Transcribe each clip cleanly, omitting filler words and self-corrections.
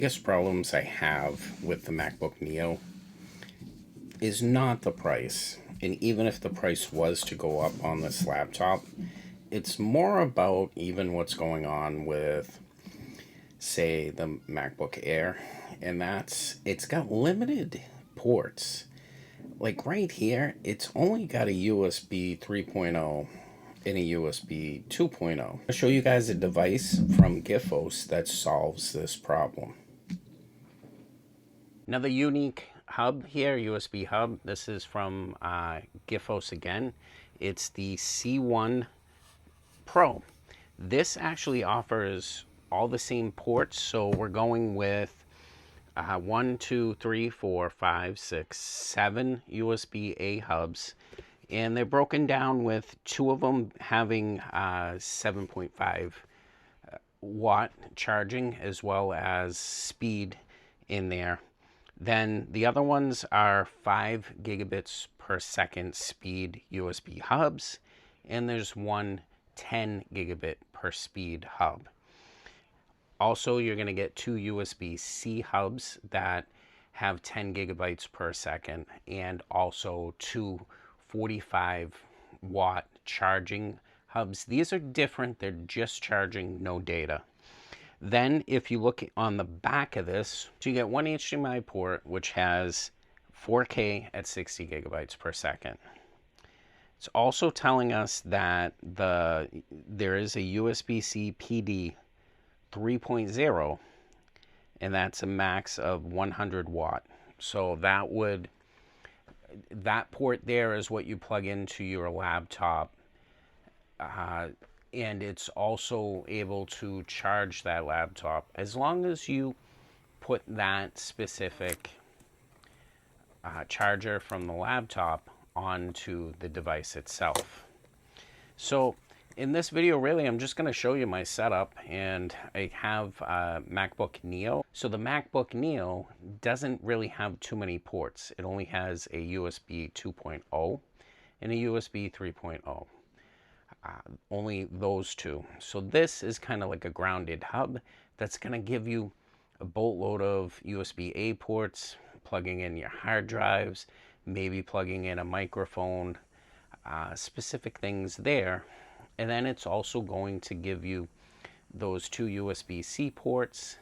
Biggest problems I have with the MacBook Neo is not the price. And even if the price was to go up on this laptop, it's more about even what's going on with, say, the MacBook Air. And it's got limited ports. Like right here, it's only got a USB 3.0 and a USB 2.0. I'll show you guys a device from Gitfos that solves this problem. Another unique hub here, USB hub. This is from Gitfos again. It's the C1 Pro. This actually offers all the same ports, so we're going with 1, 2, 3, 4, 5, 6, 7 USB-A hubs, and they're broken down with 2 of them having 7.5 watt charging as well as speed in there. Then the other ones are 5 gigabits per second speed USB hubs, and there's one 10 gigabit per speed hub. Also, you're going to get 2 USB-C hubs that have 10 gigabytes per second, and also 2 45 watt charging hubs. These are different. They're just charging, no data. Then if you look on the back of this, so you get one HDMI port, which has 4K at 60 gigabytes per second. It's also telling us that there is a USB-C PD 3.0, and that's a max of 100 watt. So that port there is what you plug into your laptop. And it's also able to charge that laptop as long as you put that specific charger from the laptop onto the device itself. So in this video, really, I'm just going to show you my setup, and I have a MacBook Neo. So the MacBook Neo doesn't really have too many ports. It only has a USB 2.0 and a USB 3.0. Only those two. So this is kind of like a grounded hub that's going to give you a boatload of USB-A ports, plugging in your hard drives, maybe plugging in a microphone, specific things there. And then it's also going to give you those 2 USB-C ports,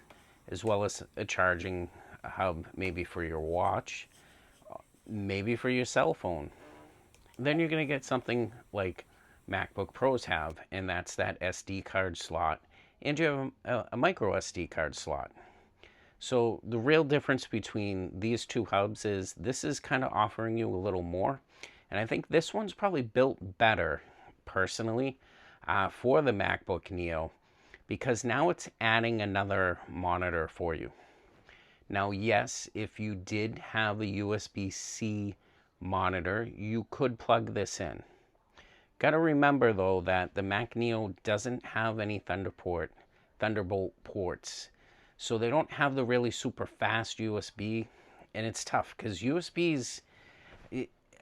as well as a charging hub, maybe for your watch, maybe for your cell phone. Then you're going to get something like MacBook Pros have, and that's that SD card slot, and you have a micro SD card slot. So the real difference between these two hubs is this is kind of offering you a little more, and I think this one's probably built better personally for the MacBook Neo, because now it's adding another monitor for you. Now, yes, if you did have a USB-C monitor, you could plug this in. Got to remember, though, that the Mac Neo doesn't have any Thunderbolt ports. So they don't have the really super fast USB. And it's tough because USBs,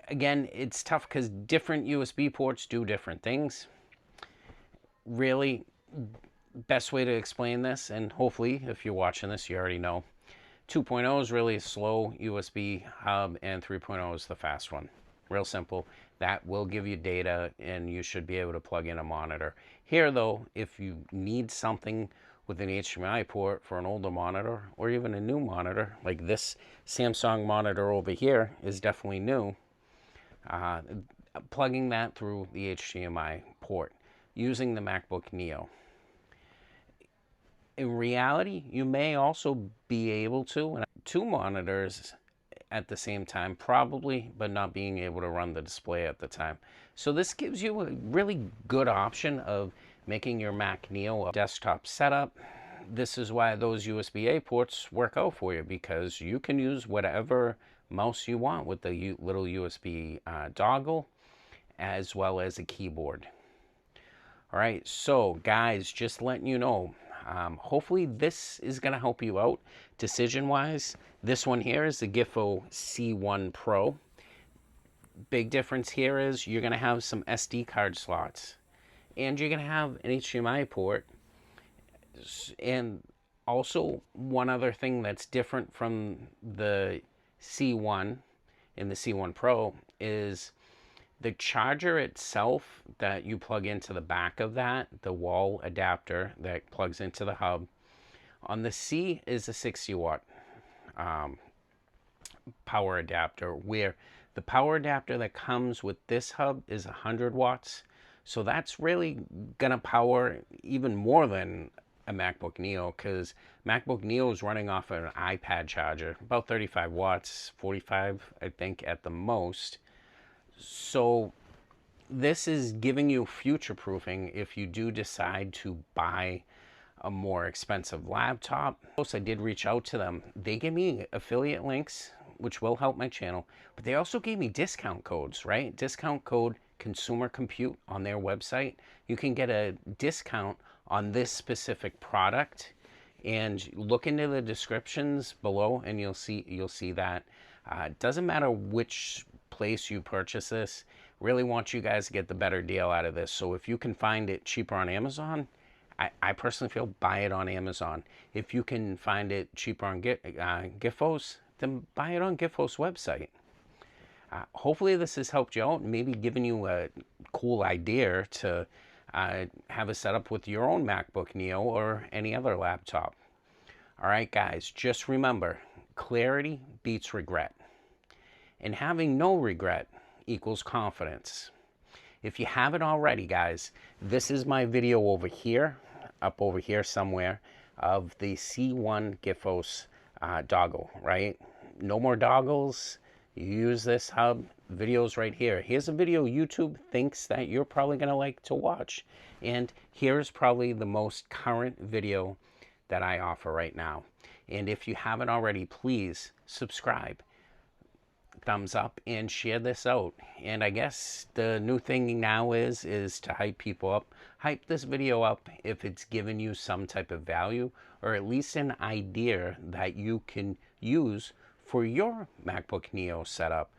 again, it's tough because different USB ports do different things. Really, best way to explain this, and hopefully if you're watching this, you already know, 2.0 is really a slow USB hub, and 3.0 is the fast one. Real simple. That will give you data, and you should be able to plug in a monitor. Here, though, if you need something with an HDMI port for an older monitor, or even a new monitor, like this Samsung monitor over here is definitely new, plugging that through the HDMI port using the MacBook Neo. In reality, you may also be able to, 2 monitors at the same time, probably, but not being able to run the display at the time. So this gives you a really good option of making your Mac Neo a desktop setup. This is why those USB-A ports work out for you, because you can use whatever mouse you want with the little USB dongle, as well as a keyboard. All right, so guys, just letting you know, hopefully this is going to help you out decision-wise. This one here is the Gitfos C1 Pro. Big difference here is you're going to have some SD card slots, and you're going to have an HDMI port, and Also, one other thing that's different from the C1 and the C1 Pro is the charger itself that you plug into the back of that, the wall adapter that plugs into the hub. On the C is a 60 watt power adapter, where the power adapter that comes with this hub is 100 watts. So that's really gonna power even more than a MacBook Neo, because MacBook Neo is running off an iPad charger, about 35 watts, 45 I think at the most. So this is giving you future proofing if you do decide to buy a more expensive laptop. I did reach out to them. They gave me affiliate links, which will help my channel, but they also gave me discount codes, right? Discount code Consumer Compute on their website. You can get a discount on this specific product, and look into the descriptions below and you'll see that. It doesn't matter which place you purchase this. Really want you guys to get the better deal out of this. So if you can find it cheaper on Amazon, I personally feel buy it on Amazon. If you can find it cheaper on Gitfos, then buy it on Gitfos website. Hopefully this has helped you out, maybe given you a cool idea to have a setup with your own MacBook Neo or any other laptop. All right, guys, just remember, clarity beats regret. And having no regret equals confidence. If you haven't already, guys, this is my video over here, up over here somewhere, of the C1 Gitfos doggle, right? No more doggles. You use this hub. Videos right here. Here's a video YouTube thinks that you're probably going to like to watch. And here's probably the most current video that I offer right now. And if you haven't already, please subscribe, thumbs up, and share this out. And I guess the new thing now is to hype people up. Hype this video up if it's given you some type of value, or at least an idea that you can use for your MacBook Neo setup.